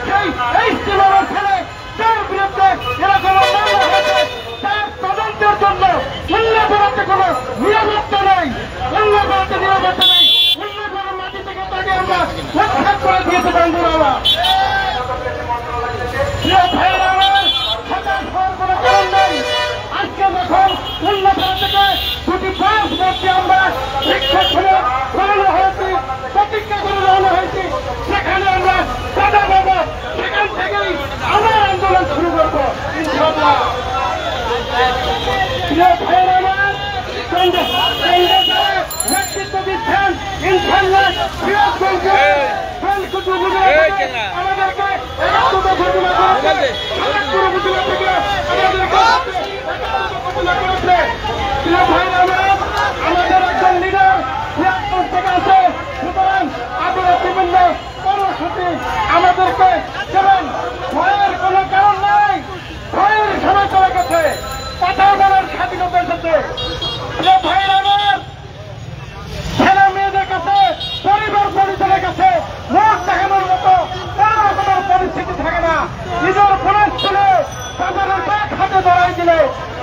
সেই ইস্তেমার ছেলে যার বিরুদ্ধে এরকম মামলা হয়েছে তার তদন্তের জন্য উল্লাপাড়াতে কোনো নিরাপত্তা নেই, উল্লাপাড়াতে নিরাপত্তা নেই। উল্লাপাড়ার মাটি থেকে তাকে আমরা উৎখাত করে দিয়েছে বন্ধুরা আমার। কোনো কারণ নেই। আজকে যখন উল্লাপাড়া থেকে দুটি বাস মধ্যে আমরা শিক্ষক হয়ে রওনা হয়েছি, প্রতিজ্ঞা করে রওনা হয়েছি, সেখানে আমরা বাধা পাবো, সেখান থেকেই আমরা আন্দোলন শুরু করবো ইনশাআল্লাহ। প্রিয় ভাইয়েরা আমার, নেতৃত্ব দিচ্ছেন ইনশাআল্লাহ সিরাজগঞ্জে আমাদেরকে একাত্মতা ঘোষণা করেছে, ঘোষণা থেকে আমাদেরকে প্রিয় ভাইয়েরা আমার, আমাদের একজন লিডার সিরাজগঞ্জ থেকে আছে। সুতরাং আপনারা বিভিন্ন কর্মসূচি আমাদেরকে দেবেন, ভয়ের কোনো কারণ নাই। ভয়ের সময় চলে গেছে, কথা বলার স্বাধীনতা এসেছে। প্রিয় ভাইয়েরা আমার, ছেলে মেয়েদের কাছে পরিবার পরিচয়ের কাছে মুখ দেখানোর মতো কোনো রকমের পরিস্থিতি থাকে না। নিজের ফোনের ছেলে তাদের ব্যাগ হাতে ধরাই দিলে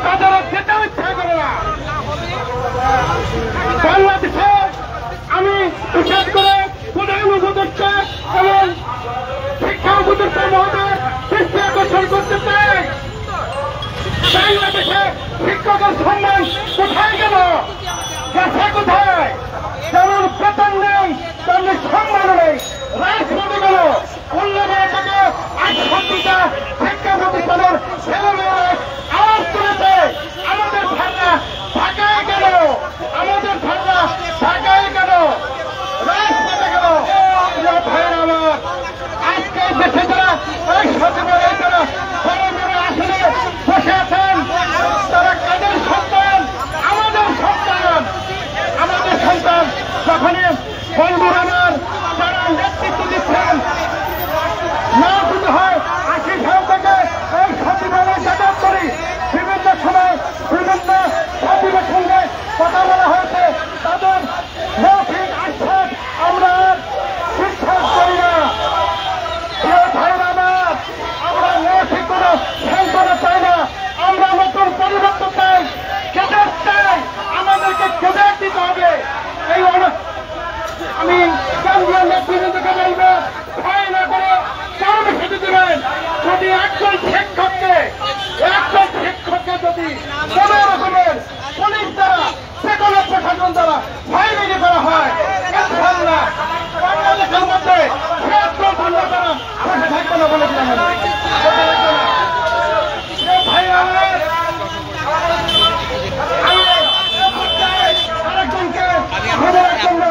তাদের যেতে ইচ্ছা করে না। বাংলাদেশে আমি বিশেষ করে প্রধান উপদেষ্টা এবং শিক্ষা উপদেষ্টা মহোদয় দৃষ্টি আকর্ষণ করতে চাই। বাংলাদেশে শিক্ষকের সম্মান কোথায় গেল, গেছে কোথায়? যেমন বেতন নেই তেমনি সম্মান নেই। রাজনীতি গেল উল্লেখের থেকে ৬৮টা শিক্ষা প্রতিষ্ঠানের ছেলেমেয়েরা আওয়াজ তুলেছে আমাদের ভাষা ঢাকায় গেল, আমাদের ভাষা ঢাকায় গেল, রাজপথে গেল। ভাইয়ের আমার, আজকে দেশে যারা এই সচিবালয়ে যারা বড় বড় আসনে বসে আছেন তারা কাদের সন্তান? আমাদের সন্তান, আমাদের সন্তান। যখনই বন্ধুরা আমার যারা নেতৃত্ব দিচ্ছেন না শুধু হয় ৮০ সাল থেকে এই সচিবালয়ে যাতায়াত করি, বিভিন্ন সময় বিভিন্ন সচিবের সঙ্গে কথা বলা হয়েছে, তাদের মৌখিক আশ্বাস আমরা বিশ্বাস করি না। ভাইরা আমার, আমরা মৌখিক কোনো সান্ত্বনা চাই না, আমরা নতুন পরিবর্তন চাই, ক্যাডার চাই, আমাদেরকে ক্যাডার দিতে হবে। এই আমি কেন্দ্রীয় নেতৃত্বকে বলবো, ভয় না করে কর্মসূচি দেবেন। যদি একজন শিক্ষককে যদি কোন রকমের পুলিশ দ্বারা যে কোনো প্রশাসন দ্বারা ভয় লেগে করা হয়, ইনশাআল্লাহ বাংলাদেশের মধ্যে সিরাজগঞ্জ হামলা করা বসে থাকবে না বলে দিলাম। ভাই আমার, আরেকজনকে খবরের জন্য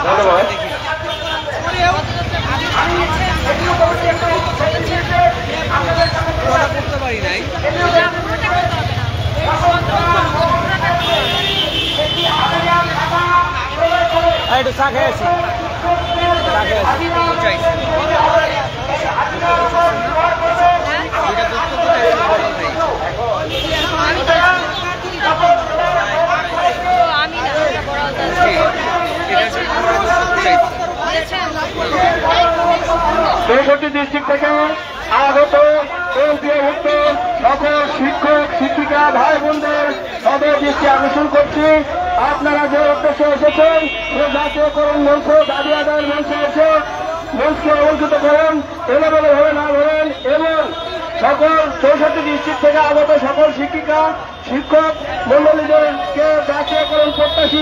ধন্যবাদ। একটু চা খেয়েছি, চৌষট্টি ডিস্ট্রিক্ট থেকে আগত এমপিভুক্ত সকল শিক্ষক শিক্ষিকা ভাই বোনদের তাদের দৃষ্টি আকর্ষণ করছি। আপনারা যে উদ্দেশ্যে এসেছেন জাতীয়করণ মঞ্চ, দাবি আদায়ের মঞ্চে এসে মঞ্চকে অলঙ্কৃত করেন, এলোমেলো হয়ে না ধরেন এবং সকল ৬৪ ডিস্ট্রিক্ট থেকে আগত সকল শিক্ষিকা শিক্ষক মন্ডলীদেরকে জাতীয়করণ প্রত্যাশী